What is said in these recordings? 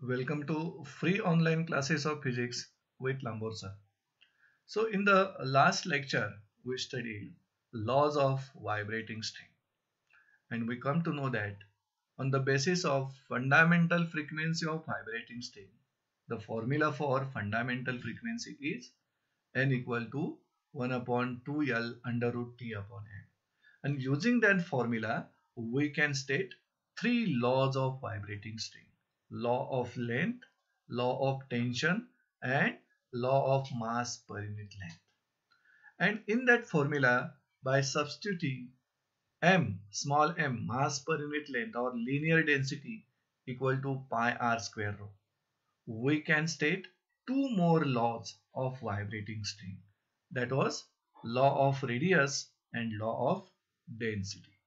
Welcome to free online classes of physics with Lambor sir. So in the last lecture, we studied laws of vibrating string, and we come to know that on the basis of fundamental frequency of vibrating string, the formula for fundamental frequency is n equal to 1 upon 2L under root T upon n. And using that formula, we can state three laws of vibrating string: law of length, law of tension, and law of mass per unit length. And in that formula, by substituting m, small m, mass per unit length or linear density equal to pi r square rho, we can state two more laws of vibrating string. That was law of radius and law of density.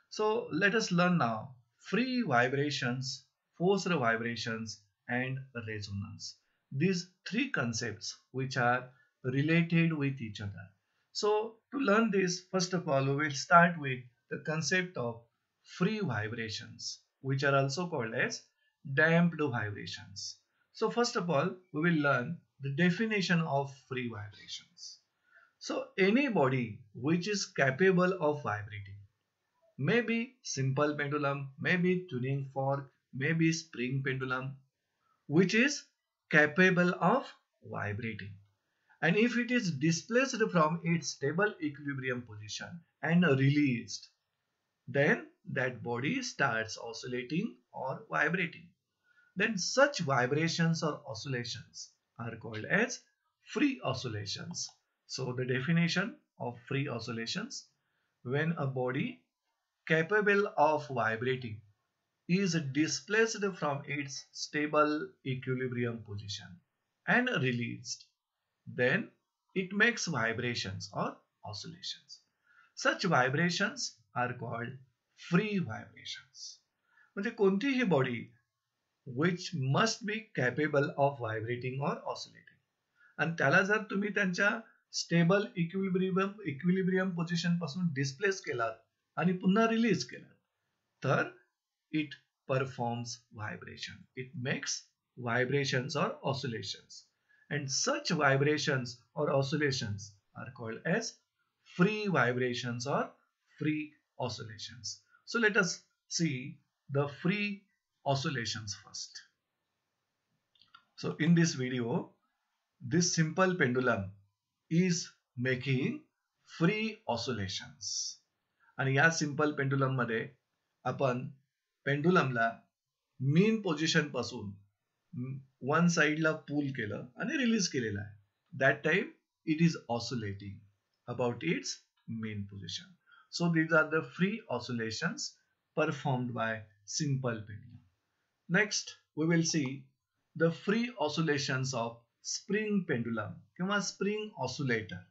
So let us learn now free vibrations, forced vibrations, and resonance. These three concepts which are related with each other. So to learn this, first of all, we will start with the concept of free vibrations, which are also called as damped vibrations. So first of all, we will learn the definition of free vibrations. So any body which is capable of vibrating, maybe simple pendulum, maybe tuning fork, maybe spring pendulum, which is capable of vibrating. And if it is displaced from its stable equilibrium position and released, then that body starts oscillating or vibrating. Then such vibrations or oscillations are called as free oscillations. So the definition of free oscillations: when a body capable of vibrating is displaced from its stable equilibrium position and released, then it makes vibrations or oscillations. Such vibrations are called free vibrations. म्हणजे कोणतीही body which must be capable of vibrating or oscillating, आणि त्याला जर तुम्ही त्यांच्या stable equilibrium position पासून displace केलात आणि पुन्हा रिलीज केलात, तर it performs vibration. It makes vibrations or oscillations. And such vibrations or oscillations are called as free vibrations or free oscillations. So let us see the free oscillations first. So in this video, this simple pendulum is making free oscillations. आणि या simple pendulum मध्ये आपण पेंडुलमला मीन position पासून one साइडला पुल केलं आणि release केलेलं आहे. That time it is oscillating about its mean position. So these are the free oscillations performed by simple pendulum. Next, we will see the free oscillations of spring pendulum किंवा spring oscillator.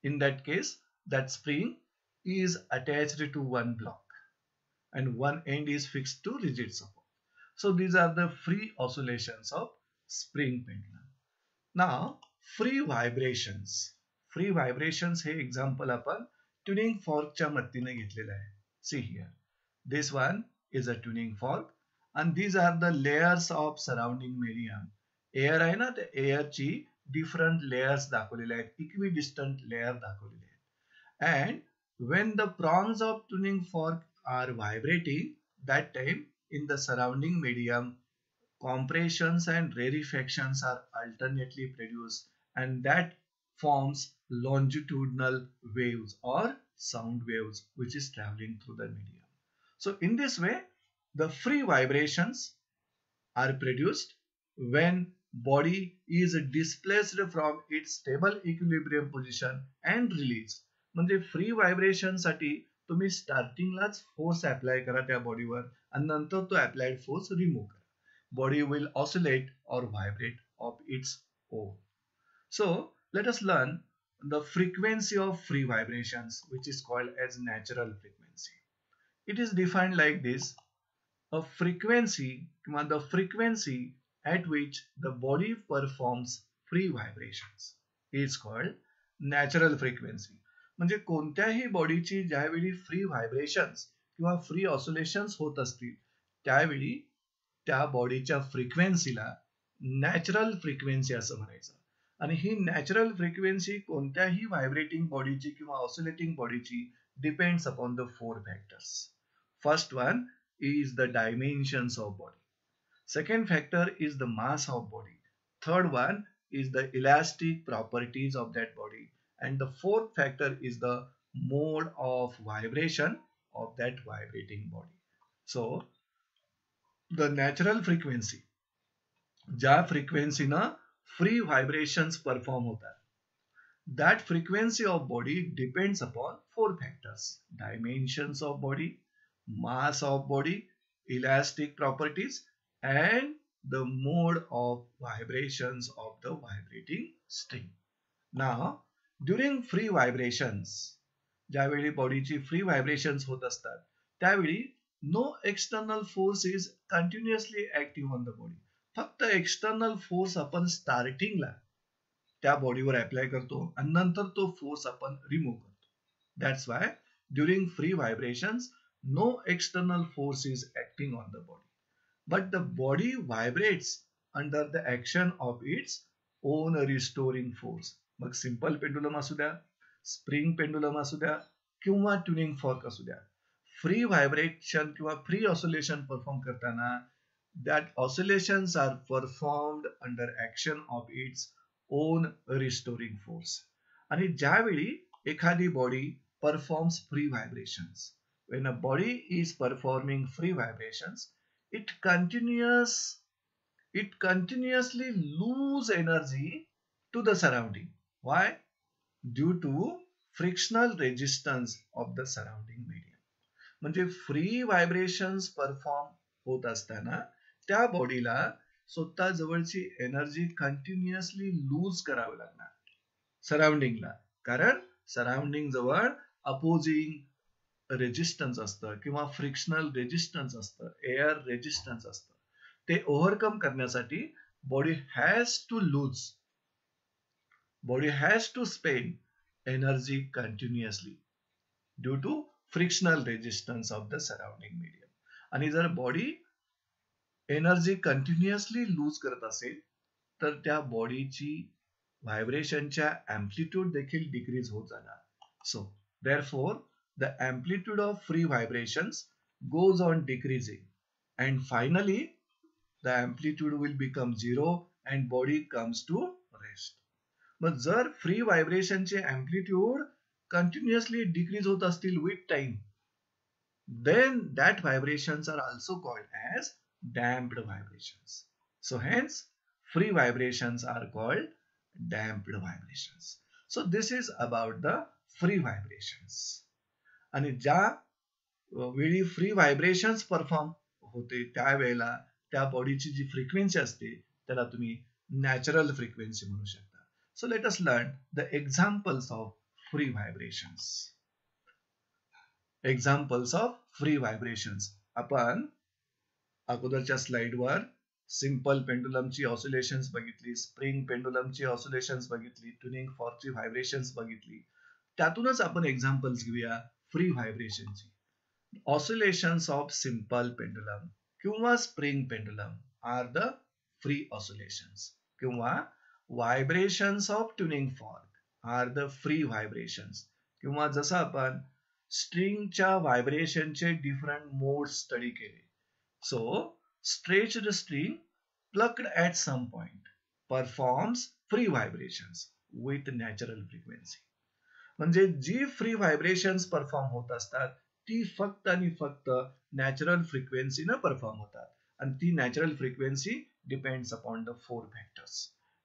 In that case, that spring is attached to one block and one end is fixed to rigid support. So these are the free oscillations of spring pendulum. Now, free vibrations. Free vibrations हे example आपण tuning fork च्या मदतीने घेतलेलं आहे. See here. This one is a tuning fork and these are the layers of surrounding medium. Air आहे ना, त्या air ची different layers दाखवलेले आहेत, equidistant layer दाखवलेले आहेत. And when the prongs of tuning fork are vibrating, that time in the surrounding medium, compressions and rarefactions are alternately produced, and that forms longitudinal waves or sound waves which is traveling through the medium. So in this way, the free vibrations are produced when body is displaced from its stable equilibrium position and released. म्हणजे free vibration साठी तुम्ही स्टार्टिंगलाच force apply करा त्या बॉडीवर आणि नंतर तो applied force remove करा. Body will oscillate or vibrate of its own. So let us learn the frequency of free vibrations which is called as natural frequency. It is defined like this: a frequency, the frequency at which the body performs free vibrations is called natural frequency. म्हणजे कोणत्याही बॉडीची ज्यावेळी free vibrations किंवा free oscillations होत असतील त्यावेळी त्या बॉडीच्या फ्रिक्वेन्सीला नॅचरल फ्रिक्वेन्सी असं म्हणायचं. आणि ही नॅचरल फ्रिक्वेन्सी कोणत्याही व्हायब्रेटिंग बॉडीची किंवा ऑसिलेटिंग बॉडीची depends upon the 4 factors. First one is the dimensions of body. Second factor is the mass of body. Third one is the elastic properties of that body. And the fourth factor is the mode of vibration of that vibrating body. So, the natural frequency, ज्या फ्रिक्वेन्सीनं free vibrations perform होतात, that frequency of body depends upon 4 factors: dimensions of body, mass of body, elastic properties, and the mode of vibrations of the vibrating string. Now, during free vibrations, ज्यावेळी बॉडीची free vibrations होत असतात त्यावेळी no external force is continuously active on the body. फक्त external force आपण स्टार्टिंगला त्या बॉडीवर apply करतो आणि नंतर तो फोर्स आपण रिमूव्ह करतो. That's why during free vibrations no external force is acting on the body, but the body vibrates under the action of its own restoring force. मग सिंपल पेंडुलम असू द्या, स्प्रिंग पेंडुलम असू द्या किंवा tuning fork असू द्या, free vibration किंवा free oscillation perform करताना that oscillations are performed under action of its own restoring force. आणि ज्यावेळी एखादी body performs free vibrations, when a body is performing free vibrations, it continuously lose energy to the surrounding. Why? Due to frictional resistance of the surrounding medium. म्हणजे free vibrations perform होत असताना त्या बॉडीला स्वतः जवळची एनर्जी कंटिन्युअसली लूज करावी लागणार सराउंडिंगला, कारण सराउंडिंग जवळ अपोजिंग रेजिस्टन्स असतं किंवा फ्रिक्शनल रेजिस्टन्स असतं, एअर रेजिस्टन्स असतं. ते ओव्हरकम करण्यासाठी body has to spend energy continuously due to frictional resistance of the surrounding medium. आणि जर बॉडी एनर्जी कंटिन्युअसली लूज करत असेल तर त्या बॉडीची व्हायब्रेशनच्या अँप्लिट्यूड देखील डिक्रीज होत जाणार. So therefore the amplitude of free vibrations goes on decreasing and finally the amplitude will become zero and body comes to rest. But जर free vibration चे amplitude continuously decrease होत असतील with time, then that vibrations are also called as damped vibrations. So hence free vibrations are called damped vibrations. So this is about the free vibrations. आणि ज्या वेळी free vibrations perform होते त्यावेळेला त्या बॉडीची जी frequency असते त्याला तुम्ही नॅचरल फ्रिक्वेन्सी म्हणू शकता. So let us learn the examples of free vibrations. Examples of free vibrations. आपण अगोदरच्या स्लाइडवर सिंपल पेंडुलमची ऑसिलेशन्स बघितली, स्प्रिंग पेंडुलमची ऑसिलेशन्स बघितली, ट्युनिंग फॉर्कची व्हायब्रेशन्स बघितली. त्यातूनच आपण एक्झाम्पल्स घेऊया फ्री व्हायब्रेशनची. ऑसिलेशन्स ऑफ सिंपल पेंडुलम किंवा spring pendulum are the free oscillations, किंवा vibrations of tuning fork are the free vibrations, किंवा जसं आपण स्ट्रिंगच्या व्हायब्रेशनचे डिफरंट मोड स्टडी केले. So stretched string plucked at some point performs free vibrations with natural frequency. म्हणजे जी फ्री व्हायब्रेशन्स परफॉर्म होत असतात ती फक्त आणि फक्त नॅचरल फ्रिक्वेन्सीनं परफॉर्म होतात. आणि ती natural frequency depends upon the 4 factors: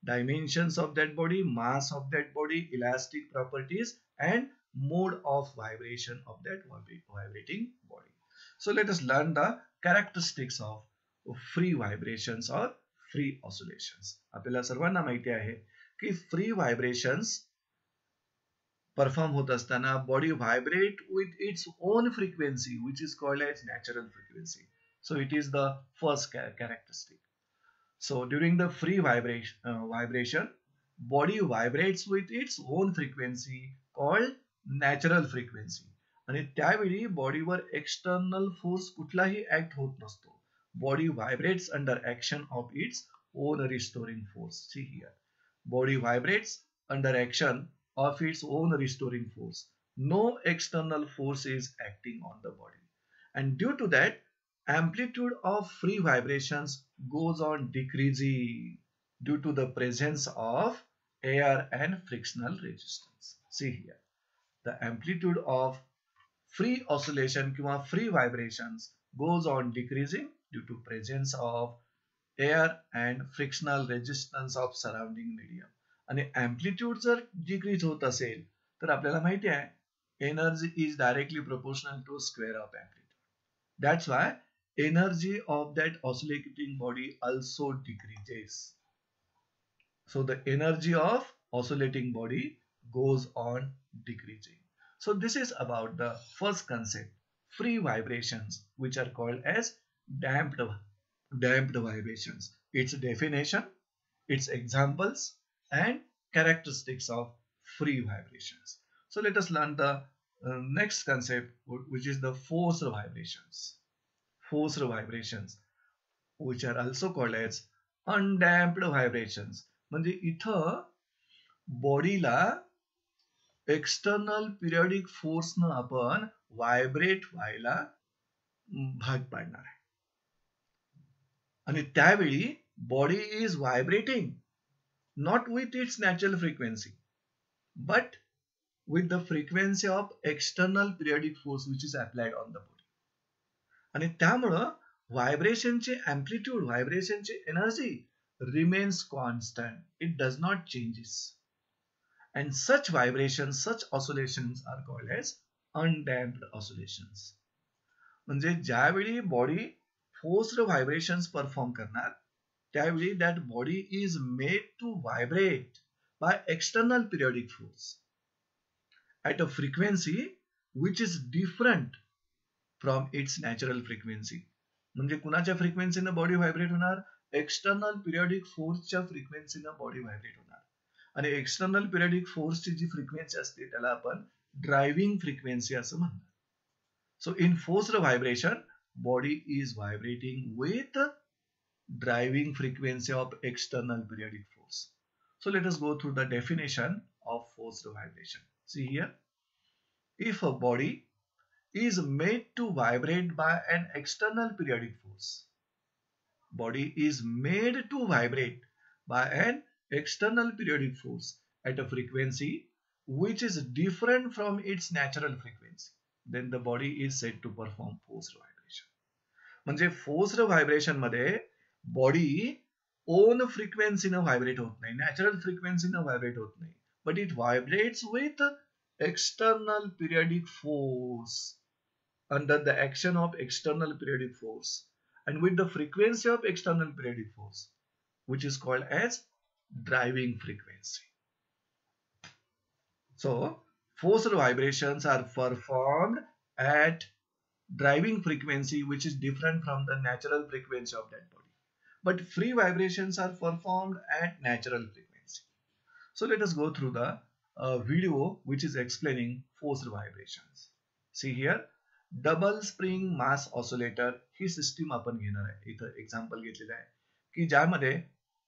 dimensions of that body, mass of that body, elastic properties and mode of vibration of that vibrating body. So let us learn the characteristics of free vibrations or free oscillations. आपल्याला सर्वांना माहिती आहे की free vibrations perform होत असताना body vibrate with its own frequency which is called as natural frequency. So it is the first characteristic. So during the free vibration, body vibrates with its own frequency called natural frequency. आणि त्यावेळी बॉडीवर external force कुठलाही act होत नसतो. body vibrates under action of its own restoring force. See here. Body vibrates under action of its own restoring force. No external force is acting on the body. And due to that, amplitude of free vibrations goes on decreasing due to the presence of air and frictional resistance. See here. The amplitude of free oscillation किंवा free vibrations goes on decreasing due to presence of air and frictional resistance of surrounding medium. आणि amplitude जर decrease होत असेल तर आपल्याला माहिती आहे energy is directly proportional to square of amplitude. That's why energy of that oscillating body also decreases. So the energy of oscillating body goes on decreasing. So this is about the first concept, free vibrations, which are called as damped vibrations. Its definition, its examples, and characteristics of free vibrations. So let us learn the next concept, which is the forced vibrations. Forced vibrations, which are also called as undamped vibrations. म्हणजे इथं बॉडीला external periodic फोर्सनं आपण vibrate व्हायला भाग पाडणार आहे. आणि त्यावेळी body is vibrating not with its natural frequency but with the frequency of external periodic force which is applied on the body. आणि त्यामुळं व्हायब्रेशनचे अँप्लिट्यूड, व्हायब्रेशनची energy remains constant. It does not changes. And such vibrations, such oscillations are called as undamped oscillations. म्हणजे ज्यावेळी body forced vibrations perform करणार त्यावेळी that body is made to vibrate by external periodic force at a frequency which is different from its natural frequency. म्हणजे कुणाच्या फ्रिक्वेन्सीने body vibrate होणार? External periodic फोर्सच्या फ्रिक्वेन्सीनं body vibrate होणार. आणि एक्सटर्नल पिरियडिक फोर्सची जी frequency असते त्याला आपण ड्रायव्हिंग फ्रिक्वेन्सी असं म्हणतात. So in forced vibration body is vibrating with driving frequency of external periodic force. So let us go through the definition of forced vibration. See here, if a body is made to vibrate by an external periodic force, body is made to vibrate by an external periodic force at a frequency which is different from its natural frequency, then the body is said to perform forced vibration. म्हणजे forced vibration मध्ये body own frequency न vibrate होत नाही, natural frequency न vibrate होत नाही, but it vibrates with external periodic force under the action of external periodic force and with the frequency of external periodic force, which is called as driving frequency. So forced vibrations are performed at driving frequency which is different from the natural frequency of that body, but free vibrations are performed at natural frequency. So let us go through the video which is explaining forced vibrations. See here, double spring mass oscillator he system आपण घेणार आहे. इथं example घेतलेलं आहे की ज्यामध्ये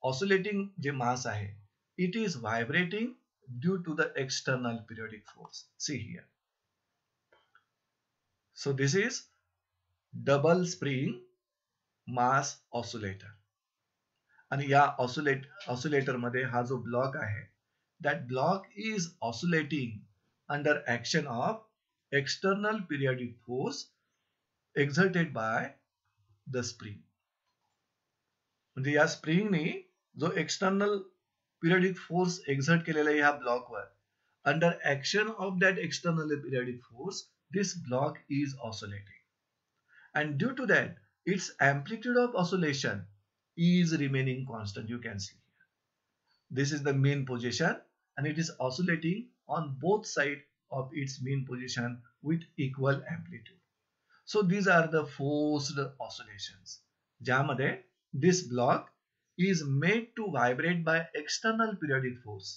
oscillating जे mass आहे it is vibrating due to the external periodic force. See here, so this is double spring mass oscillator. आणि या ऑसिलेटर मध्ये हा जो ब्लॉक आहे that block is oscillating under action of external periodic force exerted by the spring. म्हणजे या स्प्रिंगने जो external periodic force exert केलेला आहे या ब्लॉकवर, under action of that external periodic force this block is oscillating and due to that its amplitude of oscillation is remaining constant. You can see here, this is the mean position and it is oscillating on both sides of its mean position with equal amplitude. So these are the forced oscillations. ज्यामध्ये this block is made to vibrate by external periodic force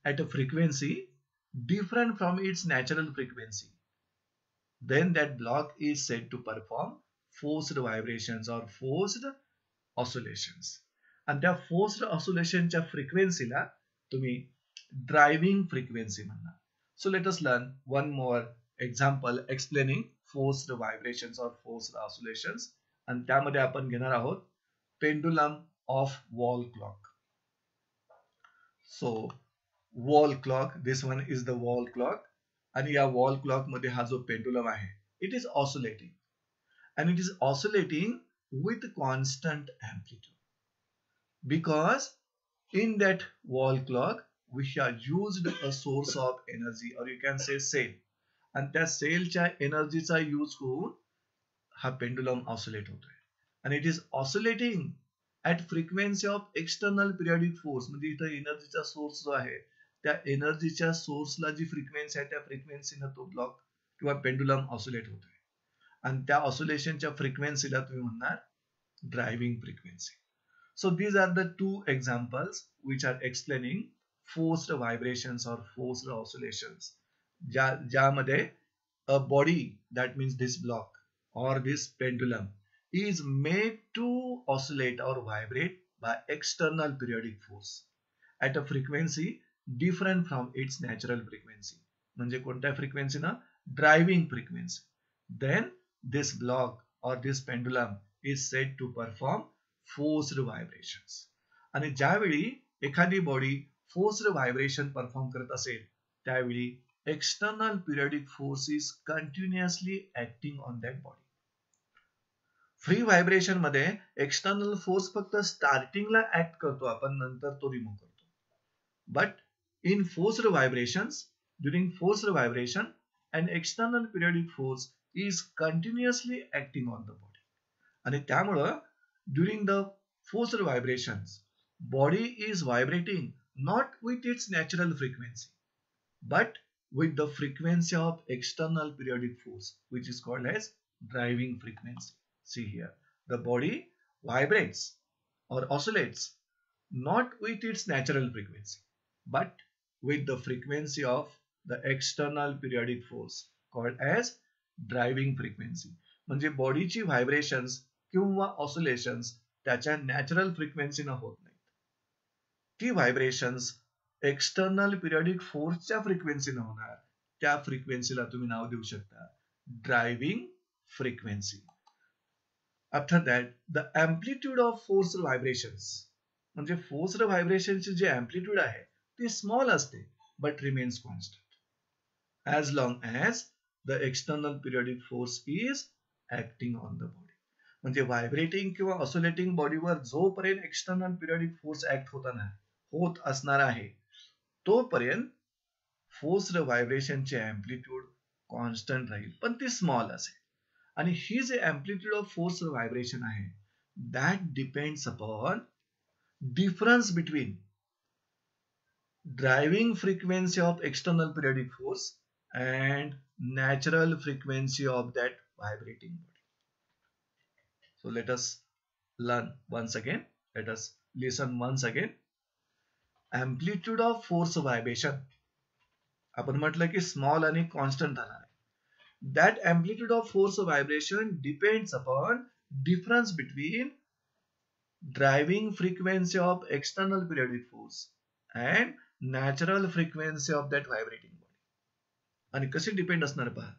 at a frequency different from its natural frequency. Then that block is said to perform forced vibrations or forced oscillations. आणि त्या forced ऑसिलेशनच्या फ्रिक्वेन्सीला तुम्ही driving frequency म्हणणार. So let us learn one more example explaining forced vibrations or forced oscillations. आणि त्यामध्ये आपण घेणार आहोत pendulum of wall clock. So wall clock, this one is the wall clock. आणि या वॉल क्लॉक मध्ये हा जो पेंडुलम आहे, it is oscillating and it is oscillating with constant amplitude, because in that wall clock we have used a source of energy, or you can say cell, and त्या सेलच्या एनर्जीचा use होऊन हा pendulum oscillate होतोय. and it is oscillating at frequency of external periodic force. म्हणजे इथं एनर्जीचा source जो आहे, त्या एनर्जीच्या सोर्सला जी फ्रिक्वेन्सी आहे, त्या फ्रिक्वेन्सीनं तो ब्लॉक किंवा पेंडुलम ऑसिलेट होतोय. आणि त्या ऑसिलेशनच्या फ्रिक्वेन्सीला तुम्ही म्हणणार driving frequency. So these are the two examples which are explaining forced vibrations or forced oscillations, ज्यामध्ये a body, that means this block or this pendulum is made to oscillate or vibrate by external periodic force at a frequency different from its natural frequency. म्हणजे कोणत्या फ्रिक्वेन्सीना? Driving frequency. Then this block or this pendulum is said to perform forced vibrations. आणि ज्यावेळी एखादी body forced vibration perform करत असेल, त्यावेळी external periodic force is continuously acting on that body. Free vibration मध्ये एक्सटर्नल फोर्स फक्त स्टार्टिंगला act करतो आपण, नंतर तो रिमूव्ह करतो. But in forced vibrations, during forced vibration an external periodic force is continuously acting on the body. आणि त्यामुळं during the forced vibrations, body is vibrating not with its natural frequency but with the frequency of external periodic force, which is called as driving frequency. See here, the body vibrates or oscillates not with its natural frequency but with the frequency of the external periodic force called as driving frequency. म्हणजे बॉडीची vibrations किंवा oscillations त्याच्या natural फ्रिक्वेन्सीनं होत नाहीत. ती vibrations external periodic फोर्सच्या फ्रिक्वेन्सीनं होणार. त्या फ्रिक्वेन्सीला तुम्ही नाव देऊ शकता driving frequency. After that the amplitude of forced vibrations, म्हणजे फोर्स्ड व्हायब्रेशनची जे एम्प्लिट्यूड आहे ती स्मॉल असते but remains constant as long as the external periodic force is acting on the body. म्हणजे व्हायब्रेटिंग किंवा ऑसिलेटिंग बॉडीवर जोपर्यंत एक्सटर्नल पिरियडिक फोर्स ऍक्ट होत असणार आहे, तोपर्यंत फोर्स्ड व्हायब्रेशनचे एम्प्लिट्यूड कॉन्स्टंट राहील, पण ती स्मॉल असेल. आणि ही जे एम्प्लिट्यूड ऑफ फोर्स्ड व्हायब्रेशन आहे, that depends upon difference between driving frequency of external periodic force and natural frequency of that vibrating body. So let us learn once again. Let us listen once again. Amplitude of force vibration, आपण म्हटलं की small आणि constant राहणार आहे. That amplitude of force vibration depends upon difference between driving frequency of external periodic force and natural frequency of that vibrating body. आणि कशी depend असणार पहा,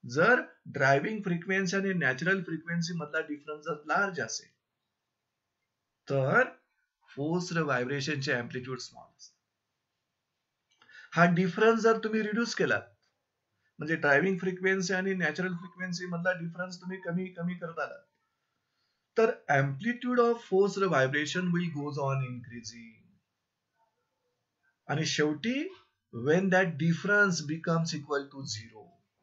जर ड्रायव्हिंग फ्रिक्वेन्सी आणि नॅचरल फ्रिक्वेन्सी मधला डिफरन्स जर लार्ज असेल तर फोर्स्ड व्हायब्रेशनचे एम्प्लिट्यूड स्मॉल असते. हा डिफरन्स जर तुम्ही रिड्यूस केला, म्हणजे ड्रायव्हिंग फ्रिक्वेन्सी आणि नॅचरल फ्रिक्वेन्सी मधला डिफरन्स तुम्ही कमी कमी करत आलात, तर amplitude of forced vibration will goes on increasing. आणि शेवटी when that difference becomes equal to 0,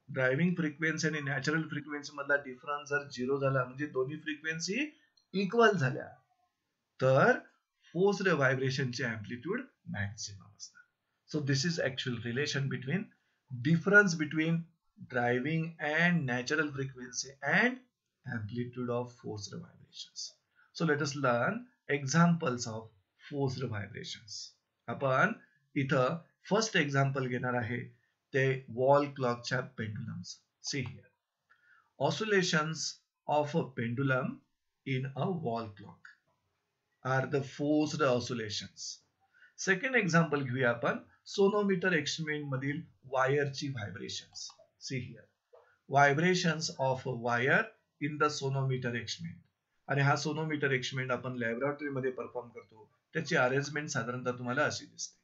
driving frequency आणि नॅचरल फ्रिक्वेन्सी मधला डिफरन्स जर 0 झाला, म्हणजे दोन्ही फ्रिक्वेन्सी इक्वल झाल्या, तर फोर्स्ड व्हायब्रेशनचे एम्प्लिट्यूड मॅक्सिमम असणार. So this is actual relation between difference between driving and natural frequency and amplitude of forced vibrations. So let us learn examples of forced vibrations. आपण इथं first example घेणार आहे ते wall क्लॉकच्या pendulums. See here, oscillations of a pendulum in a wall clock are the forced oscillations. Second example घेऊया आपण sonometer experiment मधील वायरची vibrations. See here vibrations of wire in the sonometer experiment. आणि हा सोनोमीटर एक्सपेरिमेंट आपण laboratory मध्ये perform करतो. त्याची अरेंजमेंट साधारणतः तुम्हाला अशी दिसते.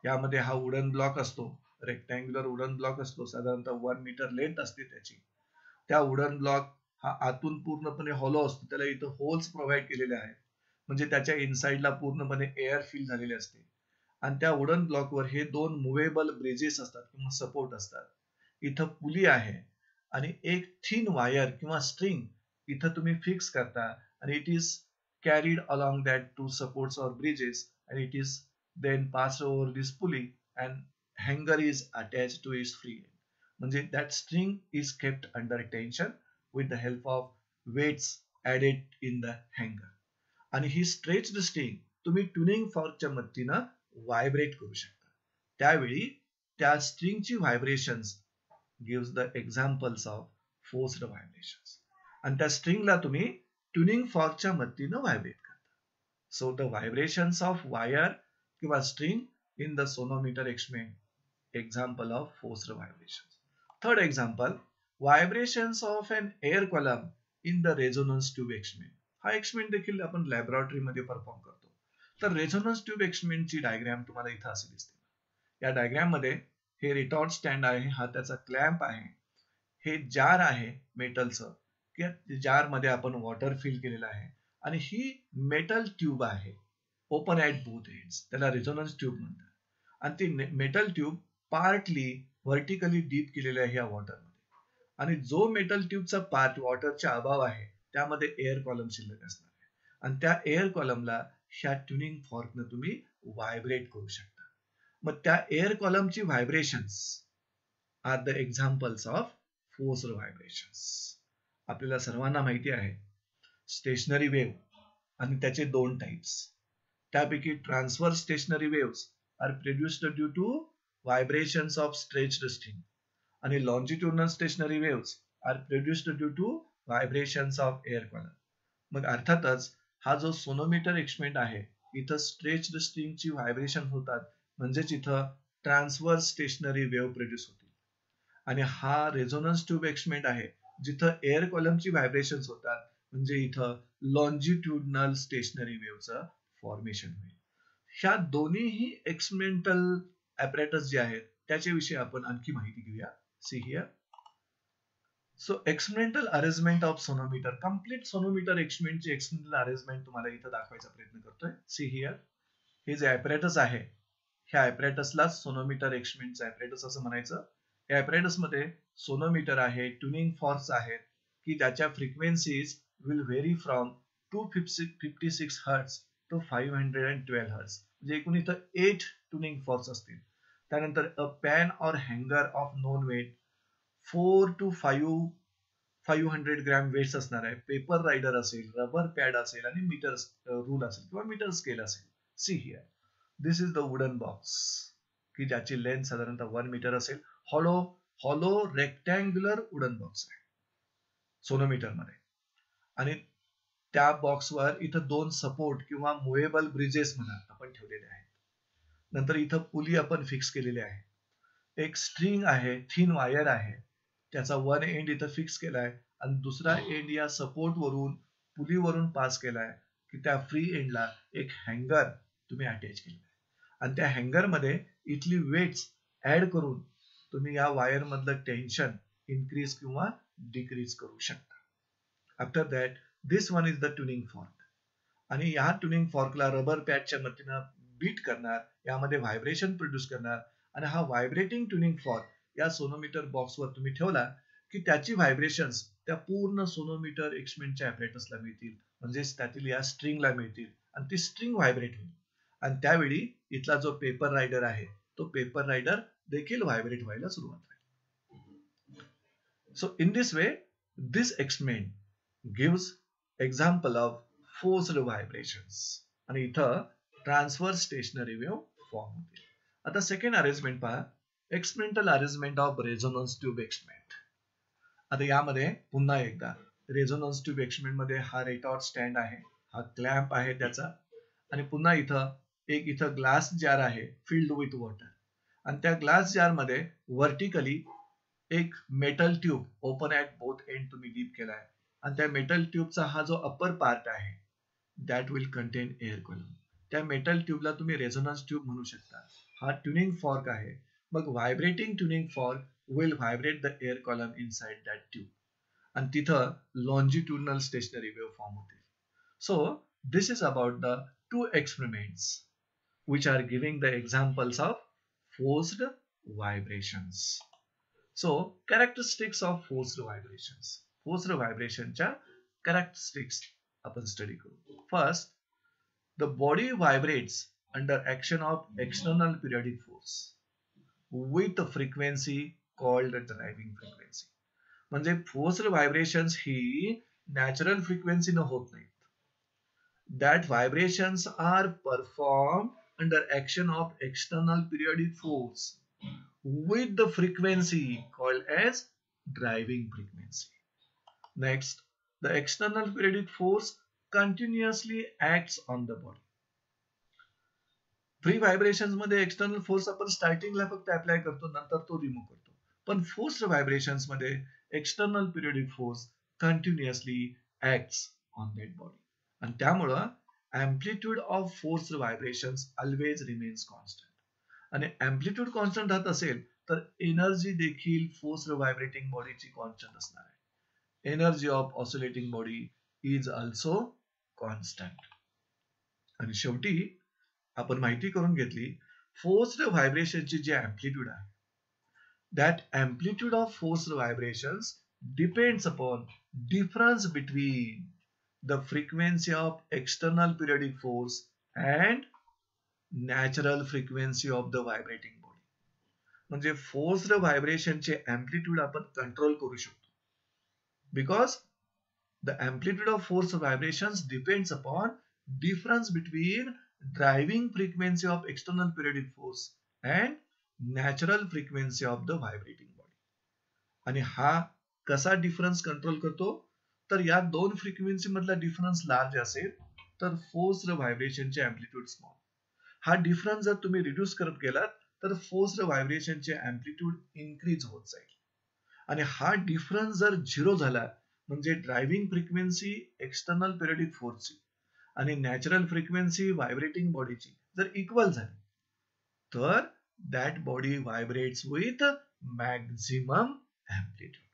यामध्ये हा वुडन ब्लॉक असतो, रेक्टँग्युलर वुडन ब्लॉक असतो, साधारणतः 1 मीटर लेंथ असते त्याची. त्या वुडन ब्लॉक हा आतून पूर्णपणे हॉलो असतो, त्याला इथं होल्स प्रोव्हाइड केलेले आहेत, म्हणजे त्याच्या इनसाइडला पूर्णपणे एअर फिल झालेले असते. आणि त्या वुडन ब्लॉकवर हे दोन मुव्हेबल ब्रिजेस असतात किंवा सपोर्ट असतात. इथं पुली आहे आणि एक थिन वायर किंवा स्ट्रिंग इथं तुम्ही फिक्स करता आणि it is carried along that two supports और bridges and it is then passed over this pulley and hanger is attached to its free end. म्हणजे that string is kept under tension with the help of weights added in the hanger. आणि ही stretched string तुम्ही tuning फॉर्कच्या मदतीनं vibrate करू शकता. त्यावेळी त्या स्ट्रिंगची vibrations gives the examples of forced vibrations. आणि त्या स्ट्रिंगला तुम्ही ट्युनिंग फॉर्कच्या मदतीनं व्हायब्रेट करता. So the vibrations of wire किंवा string in the sonometer experiment, example of forced vibrations. Third example, vibrations of an air column in the resonance tube experiment. हा experiment देखील आपण laboratory मध्ये परफॉर्म करतो. तर resonance tube experiment ची diagram तुम्हाला इथं अशी दिसते. या डायग्राम मध्ये हे रिटॉर्ट स्टँड आहे, हा त्याचा क्लॅम्प आहे, हे जार आहे मेटलचं, की जार मध्ये आपण वॉटर फिल केलेलं आहे, आणि ही मेटल ट्यूब आहे ओपन ऍट बोथ एंड्स, त्याला रेझोनन्स ट्यूब म्हणतात. आणि ती metal tube partly vertically deep केलेली आहे या वॉटरमध्ये. आणि जो मेटल ट्यूबचा पार्ट वॉटरच्या अभाव आहे त्यामध्ये एअर कॉलम शिल्लक असणार आहे. आणि त्या एअर कॉलमला ह्या ट्युनिंग फॉर्कनं तुम्ही व्हायब्रेट करू शकता. मग त्या एअर कॉलमची vibrations are the examples of forced vibrations. आपल्याला सर्वांना माहिती आहे स्टेशनरी वेव्ह आणि त्याचे दोन टाइप्स. त्यापैकी transverse stationary waves are produced due to vibrations of stretched string, आणि longitudinal stationary waves are produced due to vibrations of air column. मग अर्थातच हा जो सोनोमीटर एक्सपेरिमेंट आहे, इथं स्ट्रेच्ड स्ट्रिंगची व्हायब्रेशन होतात, म्हणजेच इथं ट्रान्सव्हर्स स्टेशनरी वेव्ह प्रोड्यूस होतील. आणि हा रेझोनन्स ट्यूब एक्सपेरिमेंट आहे जिथं एअर कॉलमची व्हायब्रेशन्स होतात, म्हणजे इथं लॉन्जिट्युडनल स्टेशनरी वेव्हचं फॉर्मेशन होईल. ह्या दोन्हीही एक्सपेरिमेंटल ॲपरेटस जे आहेत त्याच्याविषयी आपण आणखी माहिती घेऊया. See here. So experimental arrangement of sonometer, complete sonometer एक्सपेरिमेंटची एक्सपेरिमेंटल अरेंजमेंट तुम्हाला इथं दाखवायचा प्रयत्न करतोय. See here. हे जे ॲपरेटस आहे, ह्या ॲपरेटसला सोनोमीटर एक्सपेरिमेंटचं ॲपरेटस असं म्हणायचं. या ॲपरेटस मध्ये सोनोमीटर आहे, ट्युनिंग फॉर्क्स आहेत, की ज्याच्या frequencies will vary from 256 Hz to 512 Hz. म्हणजे एकूण इथं 8 ट्युनिंग फॉर्क्स असतील. त्यानंतर अ पॅन और हँगर of known weight 4 to 500 gram weights असणार आहे. पेपर रायडर असेल, रबर पॅड असेल, आणि मीटर रूल असेल किंवा मीटर स्केल असेल. See here. This is the wooden box, की ज्याची लेंथ साधारणतः 1 मीटर असेल. हॉलो रेक्टँग्युलर वुडन बॉक्स आहे सोनोमीटर मध्ये. आणि त्या बॉक्सवर इथं दोन सपोर्ट किंवा मुव्हेबल ब्रिजेस म्हणा आपण ठेवलेले आहेत. नंतर इथं पुली आपण फिक्स केलेली आहे. एक स्ट्रिंग आहे, थिन वायर आहे, त्याचा वन एंड इथं फिक्स केलाय आणि दुसरा एंड या सपोर्ट वरून पुलीवरून पास केलाय, की त्या फ्री एंडला एक हँगर तुम्ही अटॅच केलेला आहे. आणि त्या हँगर मध्ये इथली वेट्स ऍड करून तुम्ही या वायर मधलं टेन्शन इन्क्रीज किंवा डिक्रीज करू शकता. After that this one is the tuning fork, आणि या ट्युनिंग फॉर्कला रबर पॅडच्या मदतीनं बीट करणार, यामध्ये व्हायब्रेशन प्रोड्यूस करणार. आणि हा व्हायब्रेटिंग ट्युनिंग फॉर्क या सोनोमीटर बॉक्सवर तुम्ही ठेवला की त्याची व्हायब्रेशन्स त्या पूर्ण सोनोमीटर एक्सपेरिमेंटच्या ॲपरेटसला मिळतील, म्हणजेच त्यातील या स्ट्रिंगला मिळतील, आणि ती स्ट्रिंग व्हायब्रेट होईल. आणि त्यावेळी इथला जो पेपर रायडर आहे तो पेपर रायडर देखील व्हायब्रेट व्हायला सुरुवात होईल. So in this way this experiment gives example of forced vibrations, आणि इथं ट्रान्सव्हर्स स्टेशनरी वेव्ह फॉर्म होतील. आता सेकंड अरेंजमेंट पहा, experimental arrangement of resonance tube experiment. आता यामध्ये पुन्हा एकदा रेझोनन्स ट्यूब एक्सपेरिमेंट मध्ये हा रेटॉर्ट स्टँड आहे, हा क्लॅम्प आहे त्याचा, आणि पुन्हा इथं ग्लास जार आहे फिल्ड विथ वॉटर, आणि त्या ग्लास जार मध्ये व्हर्टिकली एक metal tube open at both end तुम्ही डीप केलाय, आणि त्या मेटल ट्यूबचा हा जो अप्पर पार्ट आहे that will content air column. त्या मेटल ट्यूबला तुम्ही रेझोनन्स ट्यूब म्हणू शकता. हा ट्युनिंग फॉर्क आहे. मग vibrating tuning fork will vibrate the air column inside that tube, आणि तिथं लॉन्जिट्युडनल स्टेशनरी वेव्ह फॉर्म होते. So this is about the two experiments which are giving the examples of forced vibrations. So characteristics of forced vibrations. Forced vibration च्या characteristics आपण study करू. First, the body vibrates under action of external periodic force with a frequency called driving frequency. म्हणजे forced vibrations ही natural frequency न होत नाही. That vibrations are performed under action of external periodic force with the frequency called as driving frequency. Next, the external periodic force continuously acts on the body. Free vibrations मध्ये external force आपण स्टार्टिंगला फक्त apply करतो, नंतर तो remove करतो. पण forced vibrations मध्ये external periodic force continuously acts on that body, आणि त्यामुळं amplitude of forced vibrations always remains constant. आणि अँप्लिट्यूड कॉन्स्टंट राहत असेल तर एनर्जी देखील फोर्स्ड व्हायब्रेटिंग बॉडीची कॉन्स्टंट असणार आहे. Energy of oscillating body is also constant. आणि शेवटी आपण माहिती करून घेतली फोर्स्ड व्हायब्रेशनची जी अँप्लिट्यूड आहे, that amplitude of forced vibrations depends upon difference between the frequency of external periodic force and natural frequency of the vibrating body. म्हणजे forced व्हायब्रेशनचे amplitude आपण कंट्रोल करू शकतो, because the amplitude of force vibrations depends upon difference between driving frequency of external periodic force and natural frequency of the vibrating body. आणि हा कसा difference control करतो, तर या दोन फ्रिक्वेन्सी मधला डिफरन्स लार्ज असेल तर फोर्स्ड व्हायब्रेशनचे अँप्लिट्यूड स्मॉल. हा डिफरन्स जर तुम्ही रिड्यूस करत गेलात तर फोर्स्ड व्हायब्रेशनचे अँप्लिट्यूड इन्क्रीज होत जाईल. आणि हा डिफरन्स जर झिरो झाला म्हणजे ड्रायव्हिंग फ्रिक्वेन्सी एक्सटर्नल पिरियडिक फोर्सची आणि नॅचरल फ्रिक्वेन्सी व्हायब्रेटिंग बॉडीची जर इक्वल झाली तर that body vibrates with maximum amplitude.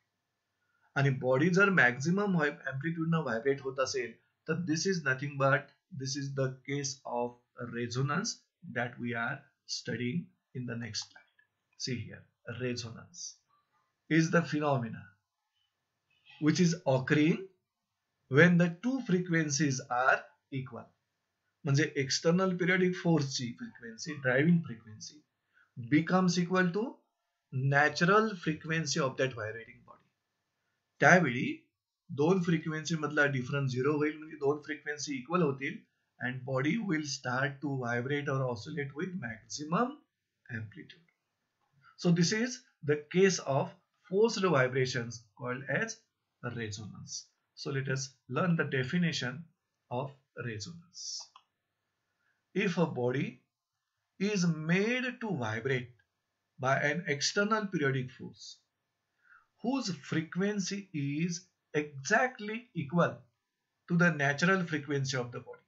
आणि बॉडी जर मॅक्झिमम अँप्लिट्यूड न व्हायब्रेट होत असेल तर this is nothing but this is the case of resonance that we are studying in the next slide. See here, resonance is the phenomena which is occurring when the two frequencies are equal. म्हणजे external periodic फोर्सची frequency driving frequency becomes equal to natural frequency of that vibrating body. त्यावेळी दोन frequency मधला difference zero होईल, म्हणजे दोन frequency equal होतील and body will start to vibrate or oscillate with maximum amplitude. So this is the case of forced vibrations called as resonance. So let us learn the definition of resonance. If a body is made to vibrate by an external periodic force whose frequency is exactly equal to the natural frequency of the body,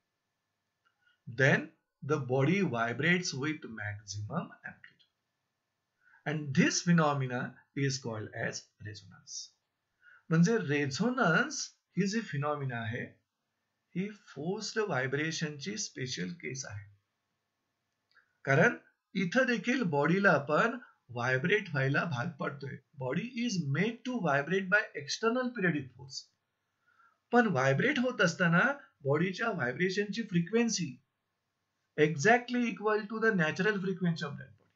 then the body vibrates with maximum amplitude. And this phenomena is called as resonance. म्हणजे resonance ही जी phenomena आहे ही forced व्हायब्रेशनची special केस आहे. कारण इथं देखील बॉडीला आपण vibrate व्हायला भाग पाडतोय. Body is made to vibrate by external periodic force. पण व्हायब्रेट होत असताना बॉडीच्या व्हायब्रेशनची frequency exactly equal to the natural frequency of that body.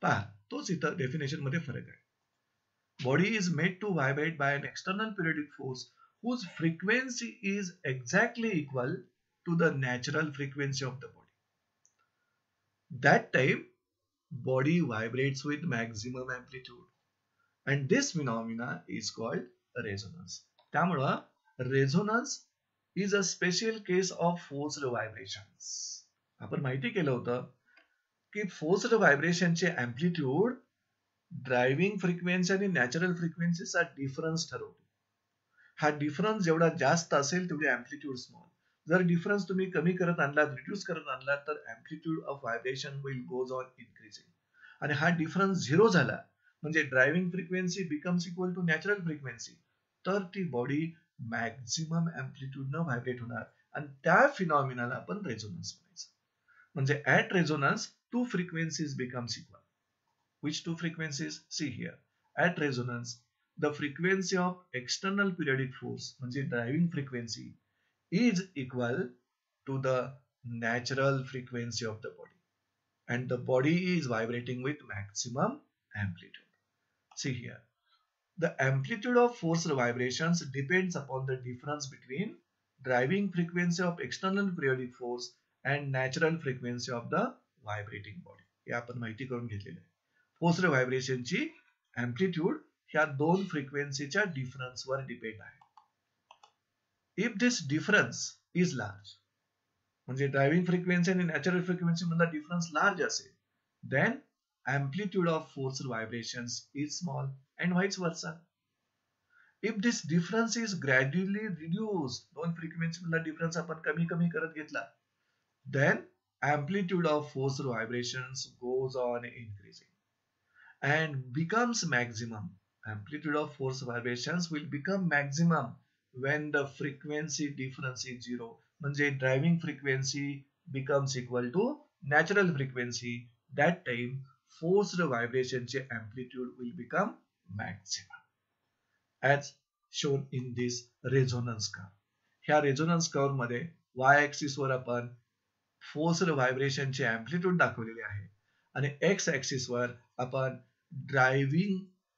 पहा, तोच इथं डेफिनेशन मध्ये फरक आहे. Body is made to vibrate by an external periodic force whose frequency is exactly equal to the natural frequency of the body. That time, body vibrates with maximum amplitude, and this phenomena is called resonance. त्यामुळं resonance is a special case of forced vibrations. आपण माहिती केलं होतं की forced व्हायब्रेशनचे amplitude driving frequency आणि natural फ्रिक्वेन्सीचा difference ठरवतो. हा डिफरन्स जेवढा जास्त असेल तेवढी अँप्लिट्यूड स्मॉल. जर डिफरन्स तुम्ही कमी करत आणलात, रिड्यूस करत आणलात, तर amplitude of vibration will goes on increasing. आणि हा डिफरन्स झिरो झाला म्हणजे driving frequency becomes equal to natural frequency, तर ती बॉडी मॅक्झिमम अँप्लिट्यूड न व्हायब्रेट होणार आणि त्या फिनॉमिनाला आपण रेझोनन्स म्हणायचं. म्हणजे at resonance two frequencies becomes equal. Which two frequencies? See here. At resonance, the frequency of external periodic force, म्हणजे driving frequency, is equal to the natural frequency of the body, and the body is vibrating with maximum amplitude. See here. The amplitude of forced vibrations depends upon the difference between driving frequency of external periodic force and natural frequency of the vibrating body. हे आपण माहिती करून घेतलेलं आहे. Forced व्हायब्रेशनची amplitude ह्या दोन फ्रिक्वेन्सीच्या डिफरन्सवर डिपेंड आहे. If this difference is large, म्हणजे ड्रायव्हिंग फ्रिक्वेन्सी आणि नॅचरल फ्रिक्वेन्सी मधला डिफरन्स लार्ज असेल, then amplitude of forced vibrations is small and vice versa. If this difference is gradually reduce, दोन फ्रिक्वेन्सी मधला डिफरन्स आपण कमी कमी करत घेतला, then amplitude of forced vibrations goes on increasing and becomes maximum. Amplitude of force vibrations will become maximum when the frequency difference is zero. म्हणजे driving frequency becomes equal to natural frequency. That time forced vibration चे amplitude will become maximum. As shown in this resonance curve. ह्या resonance curve मध्ये y axis वर आपण forced vibration चे amplitude दाखवलेले आहे आणि x axis वर आपण ड्रायव्हिंग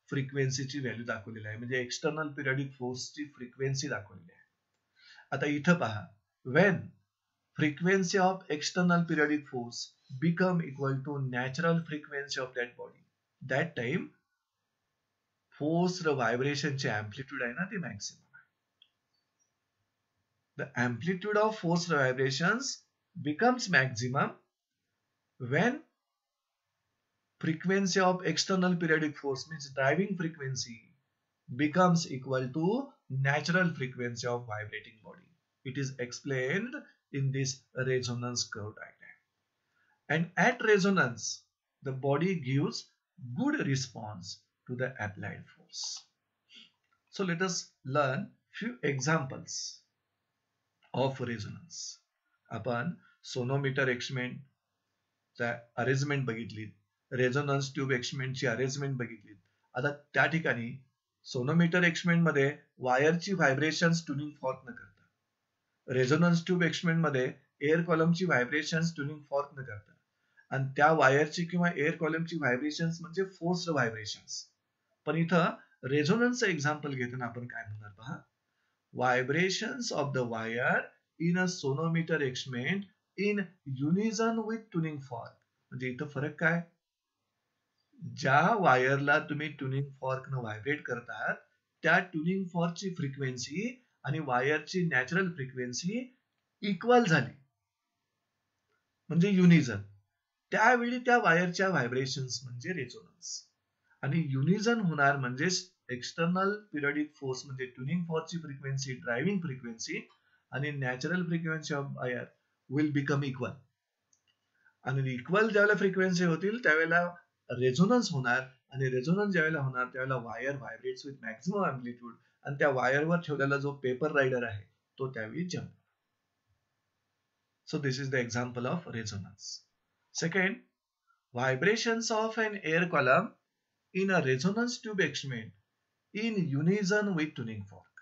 फ्रिक्वेन्सीची व्हॅल्यू दाखवलेली आहे, म्हणजे एक्सटर्नल पिरियडिक फोर्सची फ्रिक्वेन्सी दाखवलेली आहे. आता इथं पहा, when frequency of external periodic force become equal to natural frequency of that body, that time forced व्हायब्रेशनचे अँप्लिट्यूड आहे ना ते मॅक्सिमम आहे. The amplitude of forced vibrations becomes maximum when frequency of external periodic force means driving frequency becomes equal to natural frequency of vibrating body. It is explained in this resonance curve diagram. And at resonance, the body gives good response to the applied force. So let us learn few examples of resonance. आपण sonometer experiment arrangement बघितली, resonance tube एक्सपेरिमेंटची arrangement बघितली. आता त्या ठिकाणी sonometer experiment मध्ये वायरची vibrations tuning fork न करता, रेझोनन्स ट्यूब एक्सपेरिमेंट मध्ये एअर कॉलमची व्हायब्रेशन्स ट्युनिंग फॉर्क न करता, आणि त्या वायरची किंवा एअर कॉलमची व्हायब्रेशन्स म्हणजे फोर्स्ड व्हायब्रेशन्स. पण इथं रेझोनन्सचं एक्झाम्पल घेताना आपण काय म्हणणार पहा, vibrations of the wire in a sonometer experiment in unison with tuning fork. म्हणजे इथं फरक काय, ज्या वायरला तुम्ही ट्युनिंग फॉर्क न व्हायब्रेट करतात त्या ट्युनिंग फॉर्कची फ्रिक्वेन्सी आणि वायरची नॅचरल फ्रिक्वेन्सी इक्वल झाली म्हणजे युनिझन. त्यावेळी त्या वायरच्या व्हायब्रेशन्स म्हणजे रेझोनन्स. आणि युनिझन होणार म्हणजे एक्सटर्नल पिरियडिक फोर्स म्हणजे ट्युनिंग फॉर्कची फ्रिक्वेन्सी, ड्रायव्हिंग फ्रिक्वेन्सी आणि natural frequency of wire will become equal. आणि इक्वल ज्यावेळेला फ्रिक्वेन्सी होतील त्यावेळेला रेझोनन्स होणार, आणि रेझोनन्स ज्यावेळेला होणार त्यावेळेला wire vibrates with maximum amplitude, आणि त्या वायरवर ठेवलेला जो पेपर रायडर आहे तो त्यावेळी jump. So this is the example of resonance. Second, vibrations of an air column in a resonance tube experiment in unison with tuning fork.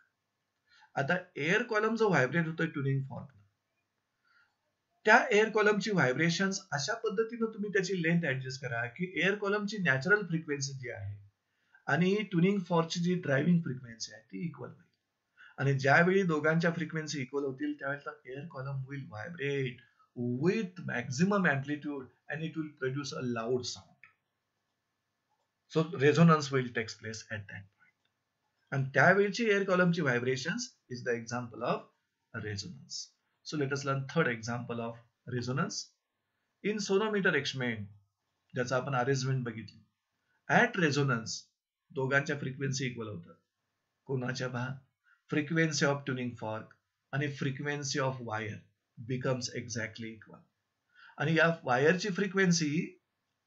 आता air column जो व्हायब्रेट होतोय ट्युनिंग फॉर्क, त्या air कॉलमची vibrations अशा पद्धतीने तुम्ही त्याची length adjust करा की एअर कॉलमची नॅचरल फ्रिक्वेन्सी जी आहे आणि ट्युनिंग फॉर्कची जी ड्रायव्हिंग फ्रिक्वेन्सी आहे ती इक्वल होईल. आणि ज्यावेळी दोघांच्या फ्रिक्वेन्सी इक्वल होतील त्यावेळेला air column will vibrate with maximum amplitude and it will produce a loud sound. So resonance will takes place at that point. आणि त्यावेळची एअर कॉलमची vibrations is the example of resonance. So let us learn third example of resonance in sonometer experiment, ज्याचा आपण arrangement बघितली. At resonance दोघांच्या frequency equal होतात. कोणाच्या पहा, फ्रिक्वेन्सी ऑफ ट्युनिंग फॉर्क आणि frequency of wire becomes exactly equal. आणि या वायरची फ्रिक्वेन्सी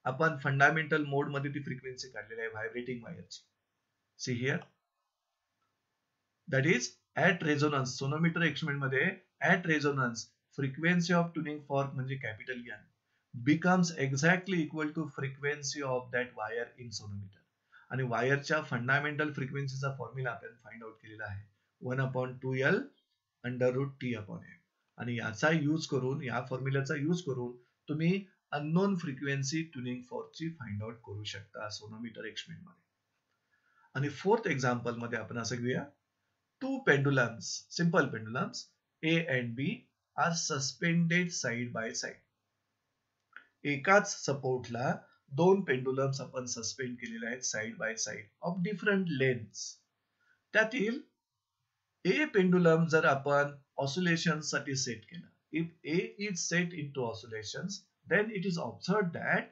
आपण फंडामेंटल मोड मध्ये ती फ्रिक्वेन्सी काढलेली आहे व्हायब्रेटिंग वायरची. See here, that is at resonance. Sonometer experiment मध्ये at resonance frequency of tuning fork म्हणजे capital N becomes exactly equal to frequency of that wire in sonometer. आणि वायरच्या फंडामेंटल फ्रिक्वेन्सीचा फॉर्म्युला आपण फाइंड आउट केलेला आहे 1/2L √T/A. आणि याचा यूज करून, या फॉर्म्युलाचा यूज करून तुम्ही अननोन फ्रिक्वेन्सी ट्युनिंग फॉर्कची फाइंड आउट करू शकता सोनोमीटर एक्सपेरिमेंट मध्ये. आणि फोर्थ एक्झाम्पल मध्ये आपण असं घेऊया, two pendulums, simple pendulums A and B are suspended side by side. एकाच सपोर्टला दोन पेंडुलम्स आपण सस्पेंड केलेले आहेत side by side of different lengths. त्यातील ए पेंडुलम जर आपण ऑसिलेशन साठी सेट केला, if A is set into oscillations, then it is observed that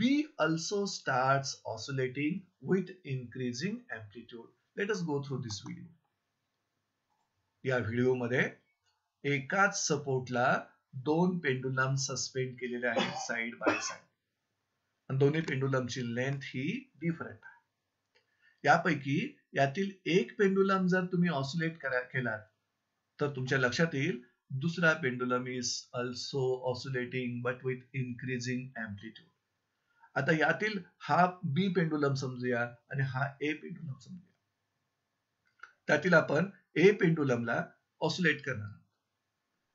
B also starts oscillating with increasing amplitude. Let us go through this video. या video मध्ये एकाच सपोर्टला दोन पेंडुलम सस्पेंड केलेले आहेत साइड बाय साइड आणि दोन्ही पेंडुलमची लेंथ ही different आहे. यापैकी यातील एक पेंडुलम जर तुम्ही ऑसिलेट केलात तर तुमच्या लक्षात येईल दुसरा pendulum is also oscillating but with increasing amplitude. आता यातील हा बी पेंडुलम समजूया आणि हा ए पेंडुलम समजूया. त्यातील आपण ए पेंडुलमला ऑसिलेट करणार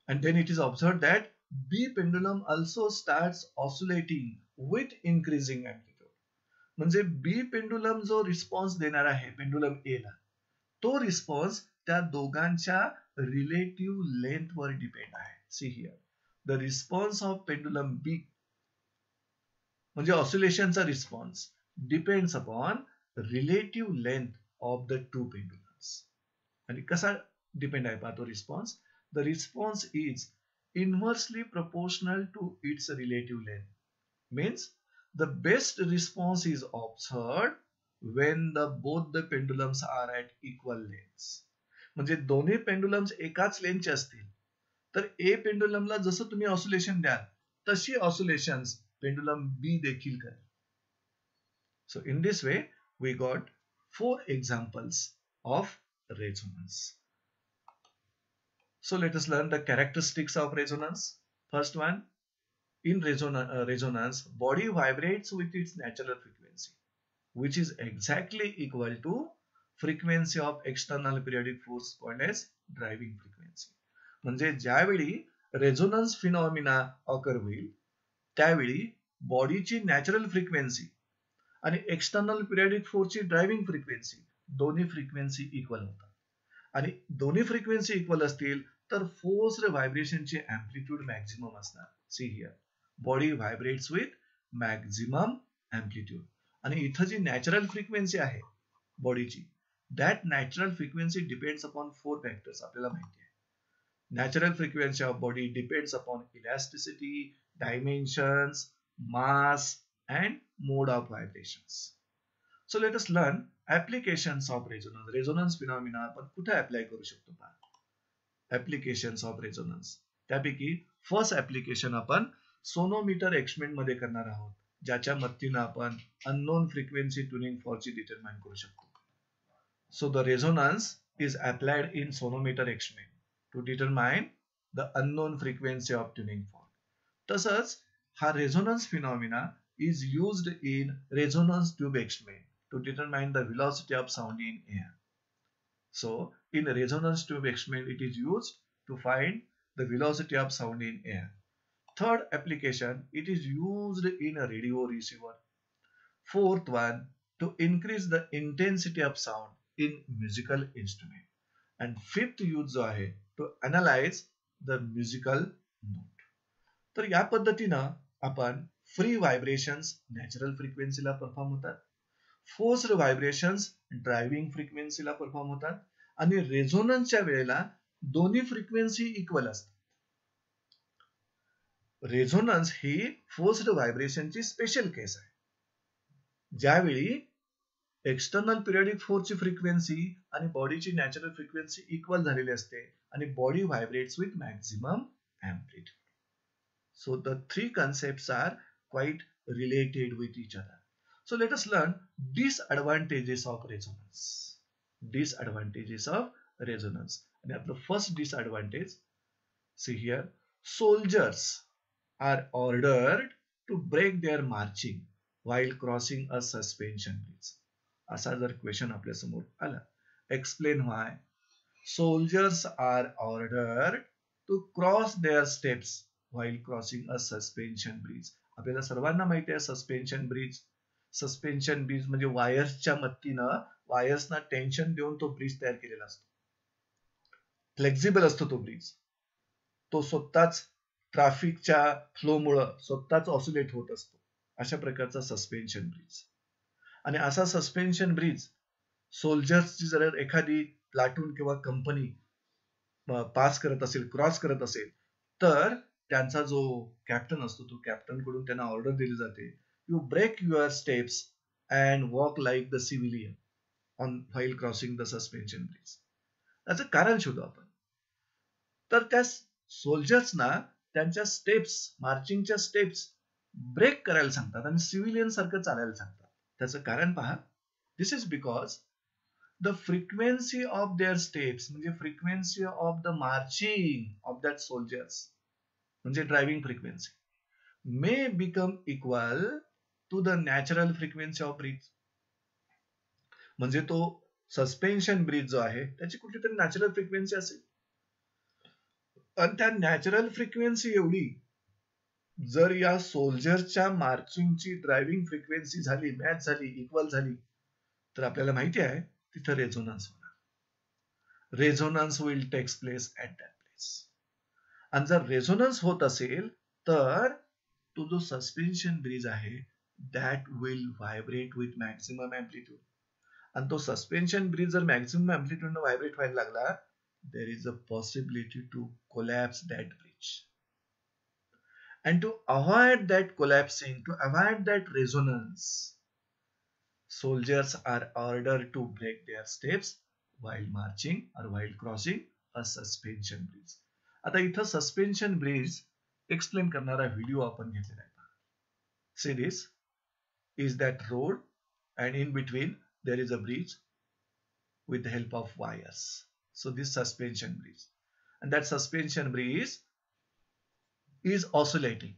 and then it is observed that B pendulum also starts oscillating with increasing amplitude. म्हणजे B पेंडुलम जो रिस्पॉन्स देणार आहे पेंडुलम ए ला, तो रिस्पॉन्स त्या दोघांच्या रिलेटिव्ह लेंथ वर डिपेंड आहे. See here, the response of pendulum B म्हणजे ऑसिलेशनचा response depends upon relative length of the two pendulums. आणि कसा डिपेंड आहे पाहतो response, the response is inversely proportional to its relative length. Means the best response is observed when both the pendulums are at equal lengths. म्हणजे दोन्ही pendulums एकाच लेंथचे असतील तर ए पेंडुलमला जसं तुम्ही ऑसिलेशन द्याल तशी ऑसिलेशन्स पेंडुलम बी देखील करेल. So in this way we got 4 examples of resonance. So let us learn the characteristics of resonance. First one, in resonance, body vibrates with its natural frequency, which is exactly equal to frequency of external periodic force called as driving frequency. म्हणजे ज्यावेळी resonance phenomena occur होईल त्यावेळी बॉडीची natural frequency आणि external periodic फोर्सची driving frequency दोन्ही frequency equal होतात. आणि दोन्ही फ्रिक्वेन्सी इक्वल असतील तर फोर्स्ड व्हायब्रेशनचे एम्प्लिट्यूड मॅक्झिमम असणार. See here, body vibrates with maximum amplitude. आणि इथं जी नॅचरल फ्रिक्वेन्सी आहे बॉडीची, that natural frequency depends upon 4 factors. आपल्याला माहिती आहे natural frequency of body depends upon elasticity, dimensions, mass and mode of vibrations. So let us learn applications of resonance. Resonance phenomena आपण कुठे apply करू शकतो पहा. ऍप्लिकेशन्स ऑफ रेझोनन्स, त्यापैकी first application आपण सोनोमीटर एक्सपेरिमेंट मध्ये करणार आहोत, ज्याच्या मदतीने आपण अननोन फ्रिक्वेन्सी ट्युनिंग फॉर्कची डिटरमाइन करू शकतो. So the resonance is applied in sonometer experiment to determine the unknown frequency of tuning fork. तसंच हा resonance phenomena is used in resonance tube experiment to determine the velocity of sound in air. So, in resonance tube experiment, it is used to find the velocity of sound in air. Third application, it is used in a radio receiver. Fourth one, to increase the intensity of sound in musical instrument. And fifth use जो आहे to analyze the musical note. तर या पद्धतीनं आपण free vibrations natural फ्रिक्वेन्सीला perform होतात. Forced vibrations driving फ्रिक्वेन्सीला perform होतात आणि रेझोनन्सच्या वेळेला दोन्ही फ्रिक्वेन्सी इक्वल असतात. रेझोनन्स ही फोर्स्ड व्हायब्रेशनची स्पेशल केस आहे, ज्यावेळी एक्सटर्नल पिरियडिक फोर्सची फ्रिक्वेन्सी आणि बॉडीची नॅचरल फ्रिक्वेन्सी इक्वल झालेली असते आणि body vibrates with maximum amplitude. So the three concepts are quite related with each other. So let us learn disadvantages of resonance. Disadvantages of resonance. And the first disadvantage, see here, soldiers are ordered to break their marching while crossing a suspension bridge. असा जर question आपल्या समोर आला, explain why soldiers are ordered to cross their steps while crossing a suspension bridge. आपल्याला सर्वांना माहिती आहे suspension bridge. Suspension bridge म्हणजे वायर्सच्या मदतीनं वायर्सना टेन्शन देऊन तो ब्रिज तयार केलेला असतो. फ्लेक्झिबल असतो तो ब्रिज. तो स्वतःच ट्रॅफिकच्या फ्लोमुळे स्वतःच ऑसिलेट होत असतो. अशा प्रकारचा सस्पेन्शन ब्रिज. आणि असा सस्पेन्शन ब्रिज सोल्जर्सची जर एखादी प्लाटून किंवा कंपनी पास करत असेल, क्रॉस करत असेल, तर त्यांचा जो कॅप्टन असतो तो कॅप्टन कडून त्यांना ऑर्डर दिली जाते, you break your steps and walk like the civilian on while crossing the suspension bridge. याचं कारण शोधू आपण. तर त्या सोल्जर्सना त्यांच्या स्टेप्स, मार्चिंगच्या स्टेप्स ब्रेक करायला सांगतात आणि सिव्हिलियन सारखं चालायला सांगतात. त्याचं कारण पहा. This is because the frequency of their steps म्हणजे frequency of the marching of that soldiers म्हणजे driving frequency may become equal to the natural frequency of breath. म्हणजे तो सस्पेन्शन ब्रिज जो आहे त्याची कुठली तरी नॅचरल फ्रिक्वेन्सी असेल आणि त्या नॅचरल फ्रिक्वेन्सी एवढी जर या सोल्जरच्या मार्चिंगची ड्रायव्हिंग फ्रिक्वेन्सी झाली, मॅच झाली, इक्वल झाली, तर आपल्याला माहिती आहे तिथं रेझोनन्स होणार. Resonance will takes place at that place. आणि जर रेझोनन्स होत असेल तर तो जो सस्पेन्शन ब्रिज आहे that will vibrate with maximum amplitude. आणि तो सस्पेन्शन ब्रिज जर मॅक्सिमम एम्प्लिट्यूडनं व्हायब्रेट व्हायला लागला, there is a possibility to collapse that bridge. And to avoid that collapsing, to avoid that resonance, soldiers are ordered to break their steps while marching or while crossing a suspension bridge. आता इथं suspension bridge explain करणारा video आपण घेतलेला आहे. See this is that road and in between there is a bridge with the help of wires. So this suspension bridge, and that suspension bridge is oscillating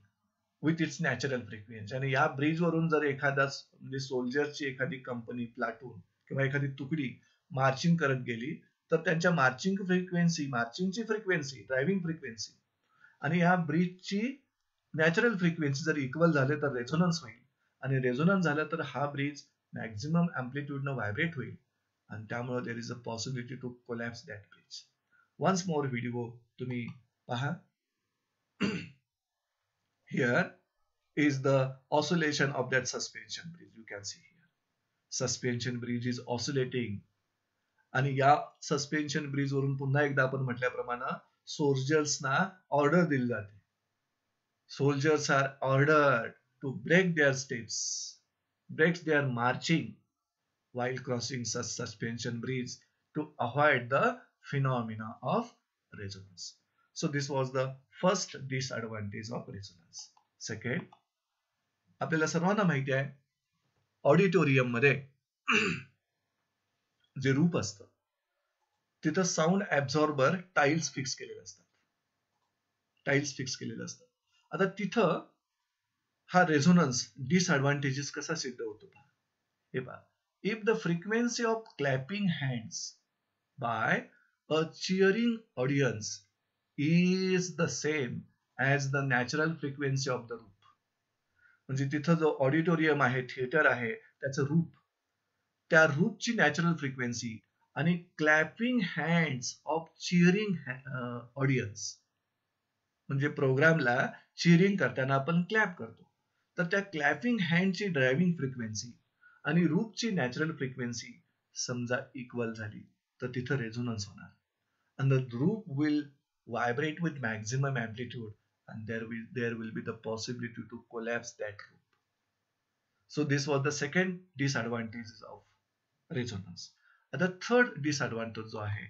with its natural frequency. आणि या bridge वरून जर एखादा म्हणजे सोल्जरची एखादी company, platoon किंवा एखादी तुकडी मार्चिंग करत गेली तर त्यांच्या मार्चिंगची फ्रिक्वेन्सी ड्रायव्हिंग फ्रिक्वेन्सी आणि या ब्रिजची नॅचरल फ्रिक्वेन्सी जर इक्वल झाले तर रेझोनन्स होईल आणि रेझोनन्स झालं तर हा ब्रिज मॅक्झिमम एम्प्लिट्यूडनं व्हायब्रेट होईल आणि त्यामुळे there is a possibility to collapse that bridge. Once more video तुम्ही पहा. Here is the oscillation of that suspension bridge. You can see here. Suspension bridge is oscillating. आणि या सस्पेन्शन ब्रिज वरून पुन्हा एकदा आपण म्हटल्याप्रमाणे सोल्जर्सना ऑर्डर दिली जाते. Soldiers are ordered to break their steps, break their marching while crossing such suspension bridge to avoid the phenomena of resonance. So this was the first disadvantage of resonance. Second, आपल्याला सर्वांना माहिती आहे auditorium मध्ये जे रूप असतं तिथं sound ऍब्झॉर्बर tiles fix केलेले असतात. आता तिथं हा रेझोनन्स डिसएडव्हान्टेजेस कसा सिद्ध होतो पहा. हे पहा, if the frequency of clapping hands by a cheering audience is the same as the natural frequency of the रूप. म्हणजे तिथं जो ऑडिटोरियम आहे, थिएटर आहे, त्याचं रूप, त्या रूपची नॅचरल फ्रिक्वेन्सी आणि clapping hands of cheering audience म्हणजे प्रोग्रामला चिअरिंग करताना आपण क्लॅप करतो, तर त्या क्लॅपिंग हँडची ड्रायव्हिंग फ्रिक्वेन्सी आणि रूपची नॅचरल फ्रिक्वेन्सी समजा इक्वल झाली तर तिथं रेझोनन्स होणार. And the group will vibrate with maximum amplitude, and there will be the possibility to collapse that group. So this was the second disadvantage of resonance. And the third disadvantage जो आहे,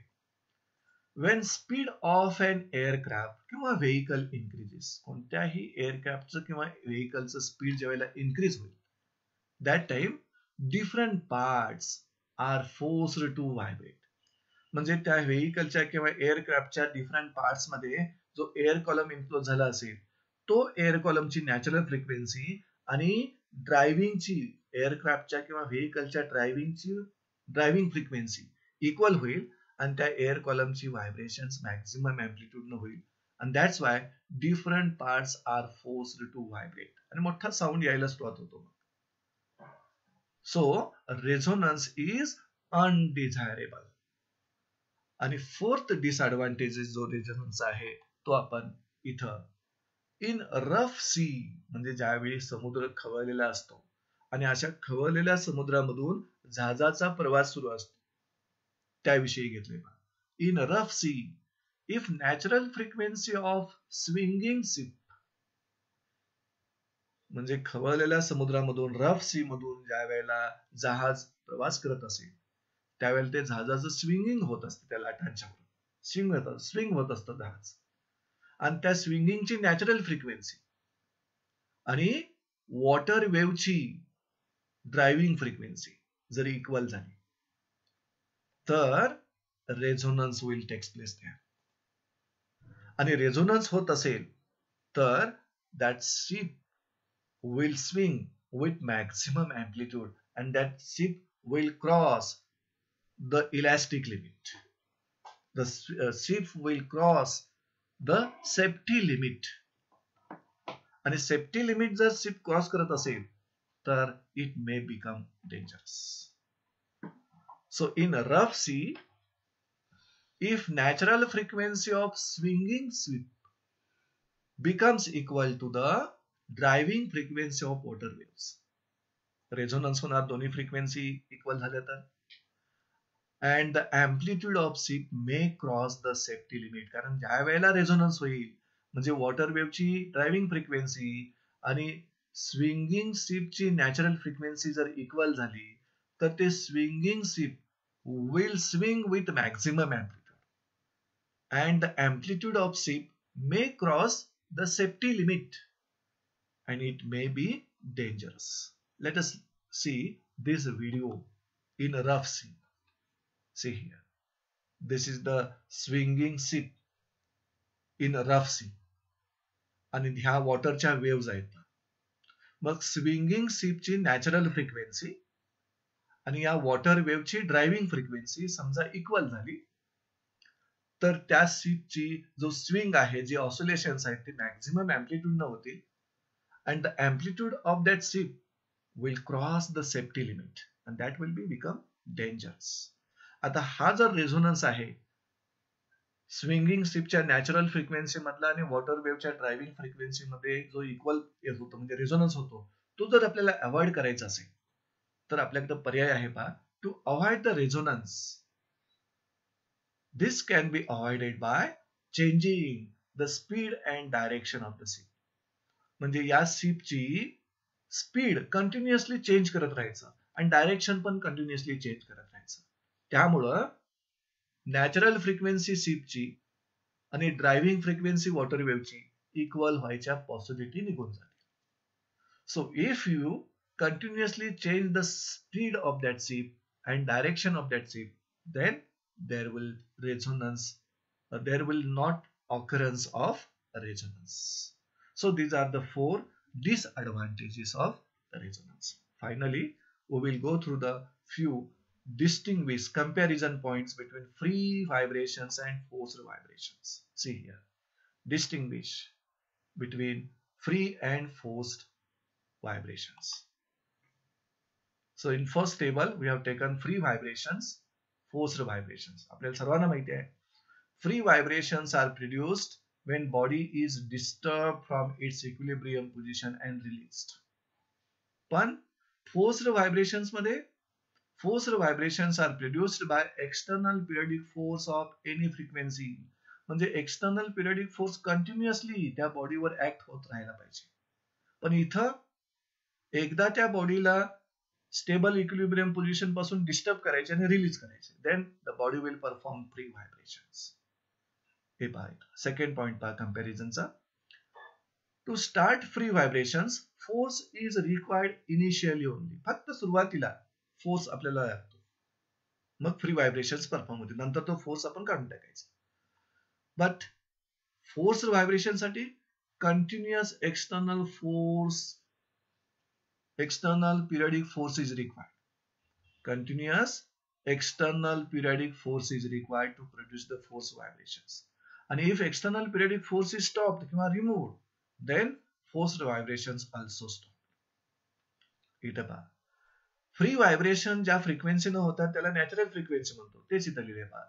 when speed of an aircraft किंवा vehicle increases, कोणत्याही एअरक्राफ्टचं किंवा व्हेकलचं speed ज्यावेळेला increase होईल, that time different parts are forced to vibrate. म्हणजे त्या व्हेकलच्या किंवा एअरक्राफ्टच्या डिफरंट पार्ट्स मध्ये जो एअर कॉलम इन्फ्लो झाला असेल तो एअर कॉलमची नॅचरल फ्रिक्वेन्सी आणि ड्रायव्हिंगची एअरक्राफ्टच्या किंवा व्हेकलच्या ड्रायव्हिंग फ्रिक्वेन्सी इक्वल होईल आणि त्या एअर कॉलमची व्हायब्रेशन्स मॅक्झिमम अँप्लिट्यूड न होईल. आणि that's why different parts are forced to vibrate आणि मोठा साऊंड यायला सुरुवात होतो. So resonance is undesirable. आणि फोर्थ डिसएडव्हान्टेजेस जो रेझोनन्स आहे तो आपण इथं इन रफ सी म्हणजे ज्यावेळी समुद्र खवळलेला असतो आणि अशा खवळलेल्या समुद्रामधून जहाजाचा प्रवास सुरू असतो त्याविषयी घेतले. In rough see if natural frequency of swinging ship म्हणजे खवळलेल्या समुद्रामधून रफ सी मधून ज्या वेळेला जहाज प्रवास करत असेल त्यावेळेला ते जहाजाचं स्विंगिंग होत असते, त्या लाटांच्या स्विंग होत असतं जहाज. आणि त्या स्विंगिंगची नॅचरल फ्रिक्वेन्सी आणि वॉटर वेव्हची ड्रायव्हिंग फ्रिक्वेन्सी जर इक्वल झाली तर resonance will takes place there. आणि रेझोनन्स होत असेल तर that ship will swing with maximum amplitude and that ship will cross the elastic limit. The ship will cross the safety limit. आणि safety limit जर ship cross करत असेल तर it may become dangerous. So in a rough sea, if natural frequency of swinging ship becomes equal to the driving frequency of water waves, resonance होणार दोन्ही frequency equal झाल्या तर, and the amplitude of ship may cross the safety limit. कारण ज्या वेळेला resonance होईल म्हणजे water वेव्हची ड्रायव्हिंग फ्रिक्वेन्सी आणि स्विंगिंग शिपची नॅचरल फ्रिक्वेन्सी जर इक्वल झाली तर ते swinging ship will swing with maximum amplitude and the amplitude of ship may cross the safety limit and it may be dangerous. Let us see this video in rough sea. See here, this is the swinging ship in a rough sea आणि ह्या वॉटरच्या waves आहेत. मग swinging शिपची natural frequency आणि या water वेव्हची driving frequency समजा equal झाली तर त्या शिपची जो स्विंग आहे, जे ऑसिलेशन्स आहेत ते मॅक्झिमम अँप्लिट्यूड न होतील and the amplitude of that ship will cross the safety limit and that will be become dangerous. आता हा जर रेझोनन्स आहे स्विंगिंग शिपच्या नॅचरल फ्रिक्वेन्सी मधला आणि वॉटर वेव्हच्या ड्रायव्हिंग फ्रिक्वेन्सी मध्ये जो इक्वल येत होतो म्हणजे रेझोनन्स होतो, तो जर आपल्याला अवॉइड करायचा असेल तर आपल्याकडे पर्याय आहे पहा. To avoid the resonance this can be avoided by changing the speed and direction of the ship. म्हणजे या शिपची स्पीड कंटिन्युअसली चेंज करत राहायचं आणि डायरेक्शन पण कंटिन्युअसली चेंज करत राहायचं. त्यामुळं नॅचरल फ्रिक्वेन्सी शिपची आणि ड्रायव्हिंग फ्रिक्वेन्सी वॉटर वेव्हची इक्वल व्हायच्या पॉसिबिलिटी निघून जाते. So if you continuously change the speed of that ship and direction of that ship then there will not occurrence of resonance. So these are the 4 disadvantages of the resonance. Finally, we will go through the few distinguished comparison points between free vibrations and forced vibrations. See here, distinguish between free and forced vibrations. So in first table we have taken free vibrations, forced vibrations. आपल्याला सर्वांना माहिती आहे free vibrations are produced when body is disturbed from its equilibrium position and released. पण forced vibrations मध्ये forced vibrations are produced by external periodic force of any frequency. म्हणजे external periodic force continuously त्या बॉडीवर act होत राहायला पाहिजे. पण इथं एकदा त्या बॉडीला स्टेबल इक्विलिब्रियम पोझिशन पासून डिस्टर्ब करायचे आणि रिलीज करायचे, then the body will perform free vibrations. हे पहा, सेकंड पॉइंट पहा कंपॅरिझनचा. To start free vibrations force is required initially only. फक्त सुरुवातीला फोर्स आपल्याला लागतो, मग फ्री व्हायब्रेशन्स परफॉर्म होते, नंतर तो फोर्स आपण काढून टाकायचा. बट फोर्स व्हायब्रेशन साठी continuous external periodic force is required. Continuous external periodic force is required to produce the force vibrations. And if external periodic force is stopped or removed, then forced vibrations also stop. इथं पहा, free vibration ज्या फ्रिक्वेन्सीने होतात त्याला natural frequency म्हणतो. तेच इथं लिहिले पहा,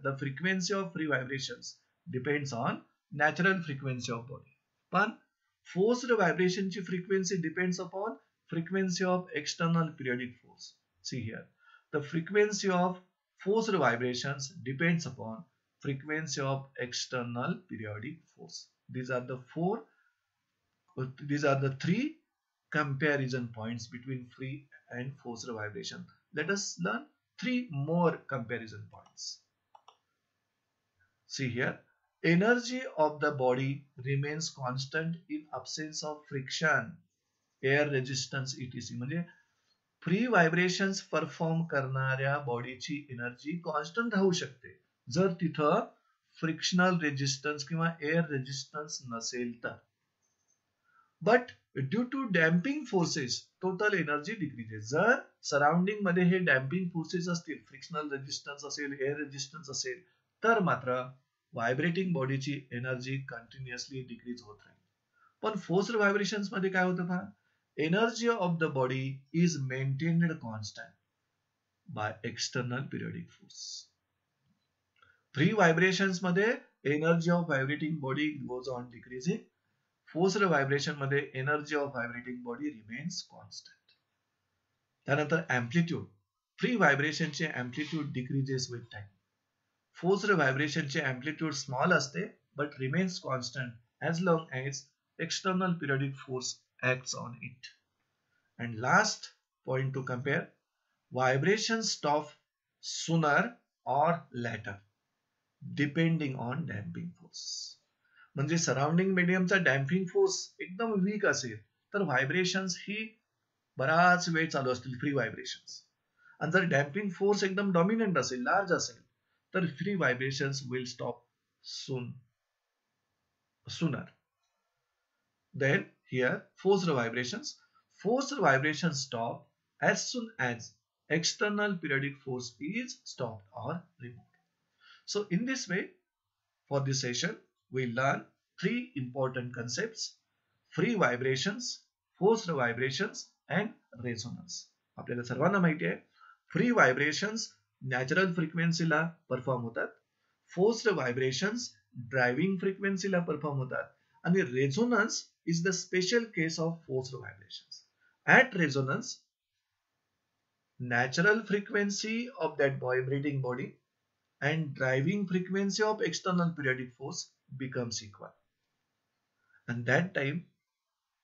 the frequency of free vibrations depends on natural frequency of body. पण फोर्स्ड व्हायब्रेशनची frequency depends upon frequency of external periodic force. See here, the frequency of forced vibrations depends upon frequency of external periodic force. These are the three comparison points between free and forced vibration. Let us learn three more comparison points. See here, energy of the body remains constant in absence of friction, air resistance etc. म्हणजे free vibrations perform करणाऱ्या बॉडीची energy constant राहू शकते जर तिथं frictional resistance किंवा air resistance नसेल तर. But due to damping forces total energy decreases. जर सराउंडिंग मध्ये हे डॅम्पिंग फोर्सेस असतील, फ्रिक्शनल रेजिस्टन्स असेल, एअर रेजिस्टन्स असेल, तर मात्र व्हायब्रेटिंग बॉडीची एनर्जी कंटिन्युअसली डिक्रीज होत राहील. पण फोर्स्ड व्हायब्रेशन्स मध्ये काय होतं पहा, energy of the body is maintained constant by external periodic force. Free vibrations मध्ये energy of vibrating body goes on decreasing. Forced vibration मध्ये energy of vibrating body remains constant. त्यानंतर amplitude. Free vibration चे amplitude decreases with time. Forced vibration चे amplitude small असते but remains constant as long as external periodic force acts on it. And last point to compare, vibrations stop sooner or later depending on damping force. म्हणजे surrounding मीडियमचा damping force एकदम weak असेल तर vibrations ही बराच वेळ चालू असतील, free vibrations. आणि जर डॅम्पिंग फोर्स एकदम डॉमिनंट असेल, लार्ज असेल, तर free vibrations will stop sooner. Then here forced vibrations stop as soon as external periodic force is stopped or removed. So in this way, for this session we learn three important concepts: free vibrations, forced vibrations and resonance. आपल्याला सर्वांना माहिती आहे, free vibrations natural फ्रिक्वेन्सीला perform होतात, forced vibrations driving फ्रिक्वेन्सीला perform होतात, आणि resonance is the special case of forced vibrations. At resonance, natural frequency of that vibrating body and driving frequency of external periodic force becomes equal. And that time,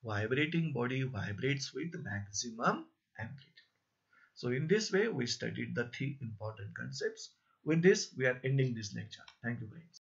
vibrating body vibrates with maximum amplitude. So in this way, we studied the three important concepts. With this, we are ending this lecture. Thank you very much.